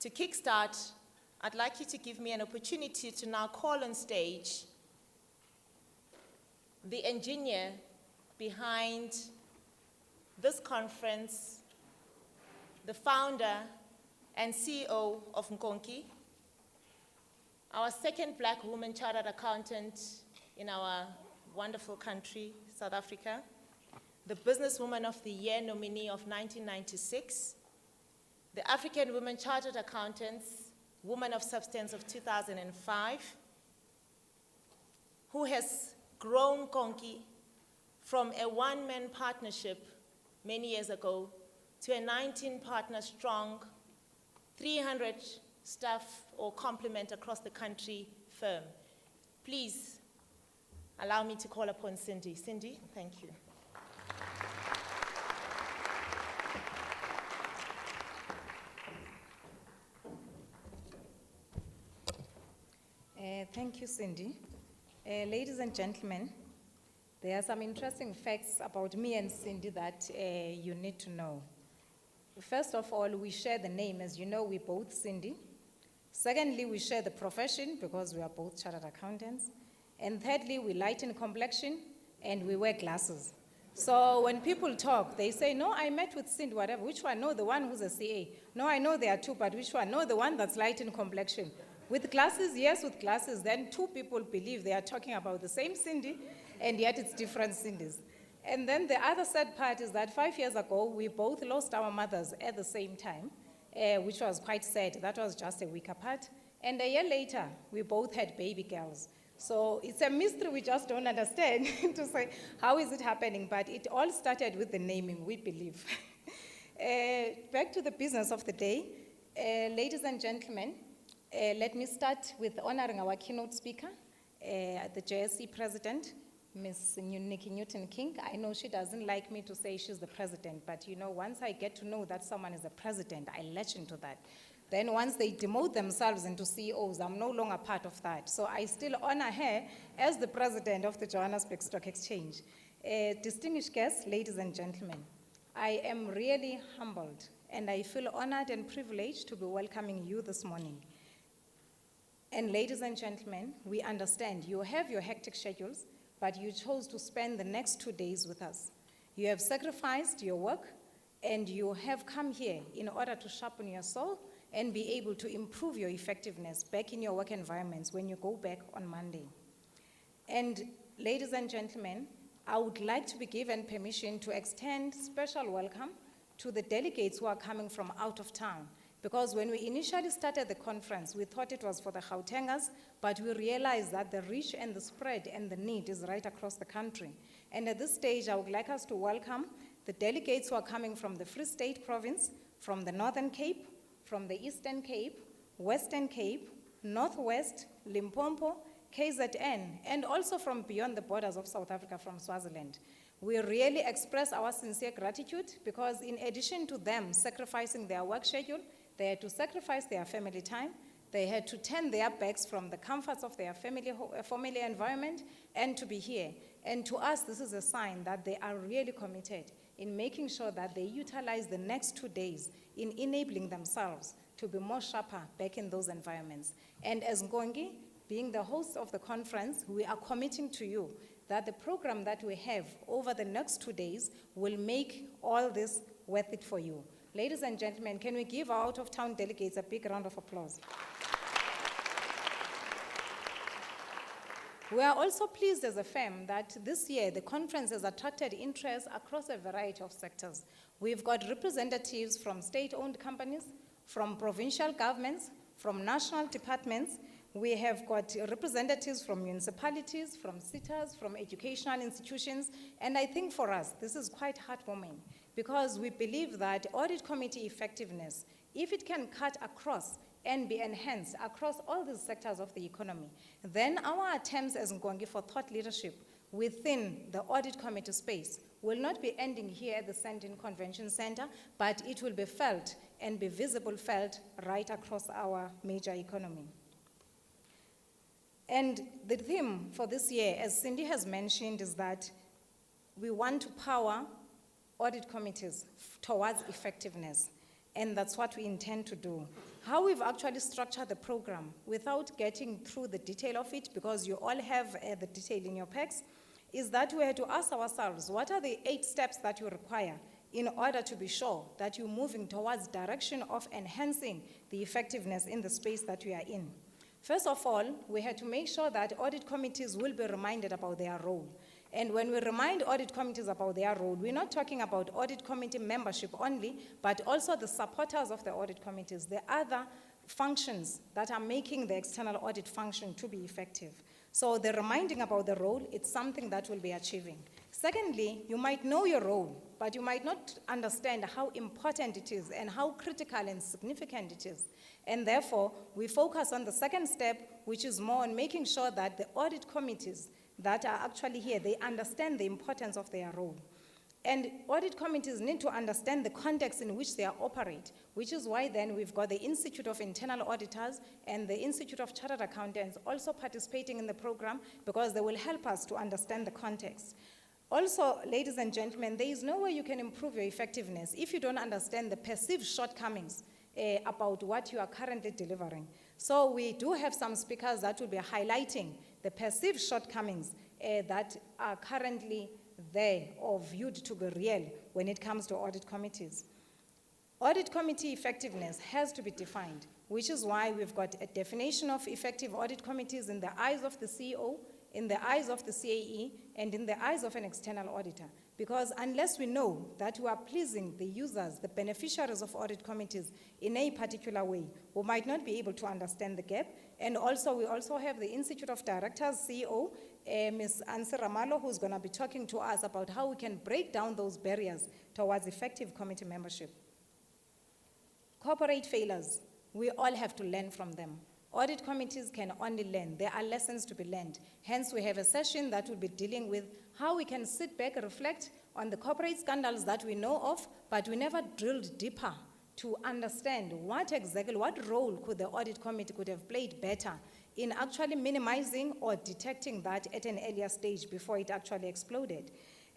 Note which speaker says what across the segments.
Speaker 1: To kickstart, I'd like you to give me an opportunity to now call on stage the engineer behind this conference, the founder and CEO of Nkonki, our second black woman chartered accountant in our wonderful country, South Africa, the Businesswoman of the Year nominee of 1996, the African Women Chartered Accountants, Woman of Substance of 2005, who has grown Nkonki from a one-man partnership many years ago to a 19-partner strong, 300 staff or complement across the country firm. Please allow me to call upon Sindi. Sindi, thank you.
Speaker 2: Thank you, Sindi. Ladies and gentlemen, there are some interesting facts about me and Sindi that you need to know. First of all, we share the name. As you know, we both Sindi. Secondly, we share the profession because we are both chartered accountants. And thirdly, we light in complexion and we wear glasses. So when people talk, they say, no, I met with Sindi, whatever. Which one? No, the one who's a CA. No, I know there are two, but which one? No, the one that's light in complexion. With glasses, yes, with glasses, then two people believe they are talking about the same Sindi, and yet it's different Sindis. And then the other sad part is that 5 years ago, we both lost our mothers at the same time, which was quite sad. That was just a week apart. And a year later, we both had baby girls. So it's a mystery we just don't understand to say, how is it happening? But it all started with the naming, we believe. Back to the business of the day. Ladies and gentlemen, let me start with honoring our keynote speaker, the JSC president, Ms. Nikki Newton-King. I know she doesn't like me to say she's the president, but you know, once I get to know that someone is a president, I latch into that. Then once they demote themselves into CEOs, I'm no longer part of that. So I still honor her as the president of the Johannesburg Stock Exchange. Distinguished guests, ladies and gentlemen, I am really humbled and I feel honored and privileged to be welcoming you this morning. And ladies and gentlemen, we understand you have your hectic schedules, but you chose to spend the next 2 days with us. You have sacrificed your work, and you have come here in order to sharpen your soul and be able to improve your effectiveness back in your work environments when you go back on Monday. And ladies and gentlemen, I would like to be given permission to extend special welcome to the delegates who are coming from out of town. Because when we initially started the conference, we thought it was for the Gautengers, but we realized that the reach and the spread and the need is right across the country. And at this stage, I would like us to welcome the delegates who are coming from the Free State Province, from the Northern Cape, from the Eastern Cape, Western Cape, Northwest, Limpopo, KZN, and also from beyond the borders of South Africa, from Swaziland. We really express our sincere gratitude because in addition to them sacrificing their work schedule, they had to sacrifice their family time. They had to turn their backs from the comforts of their family environment and to be here. And to us, this is a sign that they are really committed in making sure that they utilize the next 2 days in enabling themselves to be more sharper back in those environments. And as Nkonki, being the host of the conference, we are committing to you that the program that we have over the next 2 days will make all this worth it for you. Ladies and gentlemen, can we give our out-of-town delegates a big round of applause? We are also pleased as a firm that this year the conference has attracted interest across a variety of sectors. We've got representatives from state-owned companies, from provincial governments, from national departments. We have got representatives from municipalities, from cities, from educational institutions, and I think for us, this is quite heartwarming because we believe that audit committee effectiveness, if it can cut across and be enhanced across all these sectors of the economy, then our attempts as Nkonki for thought leadership within the audit committee space will not be ending here at the Sandton Convention Center, but it will be felt and be visible felt right across our major economy. And the theme for this year, as Sindi has mentioned, is that we want to power audit committees towards effectiveness. and that's what we intend to do. How we've actually structured the program without getting through the detail of it, because you all have the detail in your packs, is that we had to ask ourselves, what are the 8 steps that you require in order to be sure that you're moving towards direction of enhancing the effectiveness in the space that we are in? First of all, we had to make sure that audit committees will be reminded about their role. And when we remind audit committees about their role, we're not talking about audit committee membership only, but also the supporters of the audit committees, the other functions that are making the external audit function to be effective. So the reminding about the role, it's something that we'll be achieving. Secondly, you might know your role, but you might not understand how important it is and how critical and significant it is. And therefore, we focus on the second step, which is more on making sure that the audit committees that are actually here, they understand the importance of their role. And audit committees need to understand the context in which they operate, which is why then we've got the Institute of Internal Auditors and the Institute of Chartered Accountants also participating in the program, because they will help us to understand the context. Also, ladies and gentlemen, there is no way you can improve your effectiveness if you don't understand the perceived shortcomings about what you are currently delivering. So we do have some speakers that will be highlighting the perceived shortcomings that are currently there or viewed to be real when it comes to audit committees. Audit committee effectiveness has to be defined, which is why we've got a definition of effective audit committees in the eyes of the CEO, in the eyes of the CAE, and in the eyes of an external auditor. Because unless we know that we are pleasing the users, the beneficiaries of audit committees in a particular way, we might not be able to understand the gap. And also, we also have the Institute of Directors, CEO, Ms. Anse Ramalo, who's going to be talking to us about how we can break down those barriers towards effective committee membership. Corporate failures, we all have to learn from them. Audit committees can only learn. There are lessons to be learned. Hence, we have a session that will be dealing with how we can sit back and reflect on the corporate scandals that we know of, but we never drilled deeper to understand what role could the audit committee could have played better in actually minimizing or detecting that at an earlier stage before it actually exploded.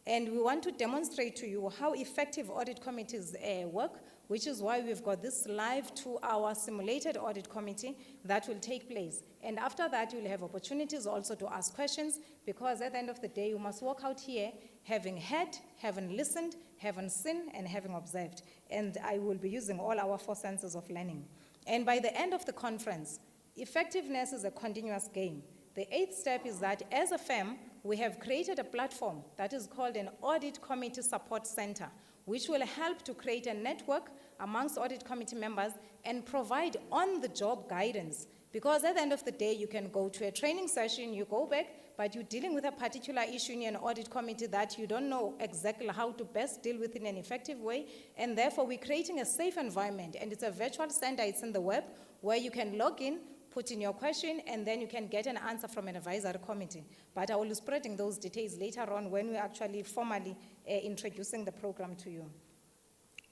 Speaker 2: And we want to demonstrate to you how effective audit committees work, which is why we've got this live 2-hour simulated audit committee that will take place. And after that, you'll have opportunities also to ask questions, because at the end of the day, you must walk out here having heard, having listened, having seen, and having observed. And I will be using all our 4 senses of learning. And by the end of the conference, effectiveness is a continuous game. The 8th step is that as a firm, we have created a platform that is called an Audit Committee Support Center, which will help to create a network amongst audit committee members and provide on-the-job guidance. Because at the end of the day, you can go to a training session, you go back, but you're dealing with a particular issue in an audit committee that you don't know exactly how to best deal with in an effective way, and therefore we're creating a safe environment, and it's a virtual center, it's in the web, where you can log in, put in your question, and then you can get an answer from an advisory committee. But I will be spreading those details later on when we're actually formally introducing the program to you.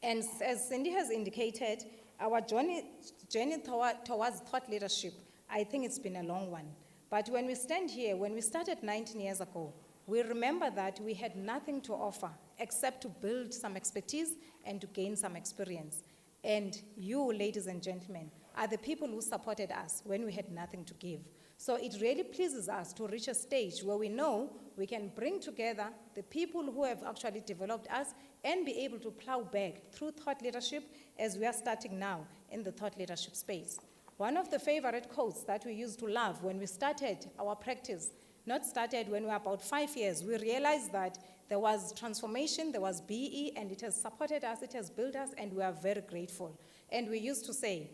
Speaker 2: And as Sindi has indicated, our journey towards thought leadership, I think it's been a long one. But when we stand here, when we started 19 years ago, we remember that we had nothing to offer except to build some expertise and to gain some experience. And you, ladies and gentlemen, are the people who supported us when we had nothing to give. So it really pleases us to reach a stage where we know we can bring together the people who have actually developed us and be able to plow back through thought leadership as we are starting now in the thought leadership space. One of the favorite quotes that we used to love when we started our practice, not started when we were about 5 years, we realized that there was transformation, there was BE, and it has supported us, it has built us, and we are very grateful. And we used to say,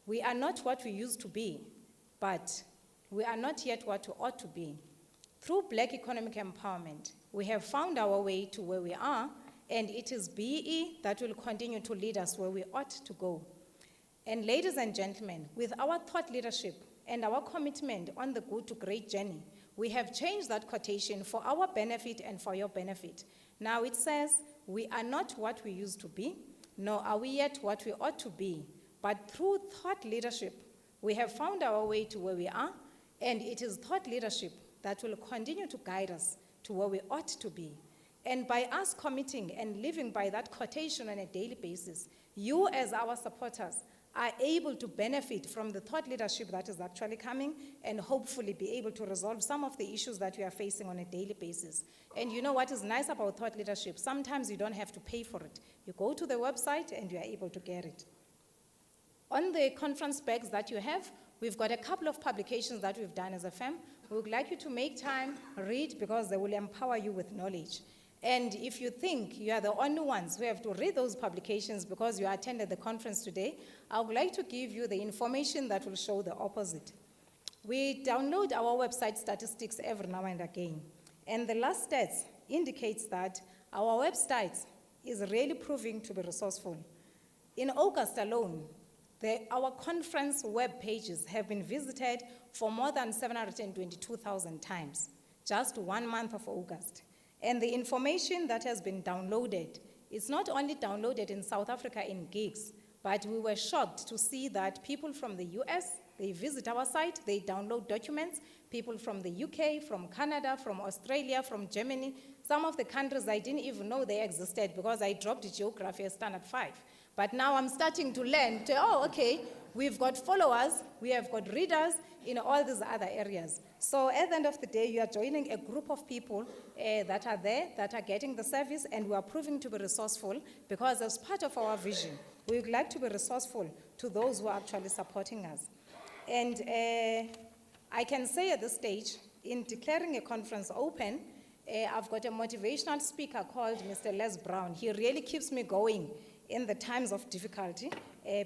Speaker 2: we are not what we used to be, but we are not yet what we ought to be. Through Black economic empowerment, we have found our way to where we are, and it is BE that will continue to lead us where we ought to go. And ladies and gentlemen, with our thought leadership and our commitment on the good to great journey, we have changed that quotation for our benefit and for your benefit. Now it says, we are not what we used to be, nor are we yet what we ought to be. But through thought leadership, we have found our way to where we are, and it is thought leadership that will continue to guide us to where we ought to be. And by us committing and living by that quotation on a daily basis, you as our supporters are able to benefit from the thought leadership that is actually coming and hopefully be able to resolve some of the issues that we are facing on a daily basis. And you know what is nice about thought leadership? Sometimes you don't have to pay for it. You go to the website and you are able to get it. On the conference bags that you have, we've got a couple of publications that we've done as a firm. We would like you to make time, read, because they will empower you with knowledge. And if you think you are the only ones who have to read those publications because you attended the conference today, I would like to give you the information that will show the opposite. We download our website statistics every now and again. And the last stats indicates that our website is really proving to be resourceful. In August alone, our conference web pages have been visited for more than 722,000 times, just 1 month of August. And the information that has been downloaded is not only downloaded in South Africa in gigs, but we were shocked to see that people from the US, they visit our site, they download documents, people from the UK, from Canada, from Australia, from Germany, some of the countries I didn't even know they existed because I dropped geography as standard 5. But now I'm starting to learn, okay, we've got followers, we have got readers in all these other areas. So at the end of the day, you are joining a group of people that are there, that are getting the service, and we are proving to be resourceful because as part of our vision, we would like to be resourceful to those who are actually supporting us. And I can say at this stage, in declaring a conference open, I've got a motivational speaker called Mr. Les Brown. He really keeps me going in the times of difficulty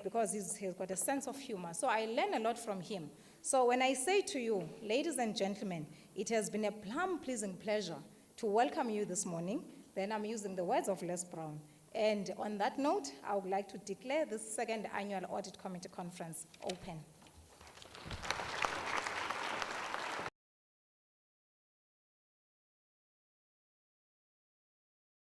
Speaker 2: because he's got a sense of humor. So I learn a lot from him. So when I say to you, ladies and gentlemen, it has been a plum-pleasing pleasure to welcome you this morning, then I'm using the words of Les Brown. And on that note, I would like to declare this second annual Audit Committee Conference open.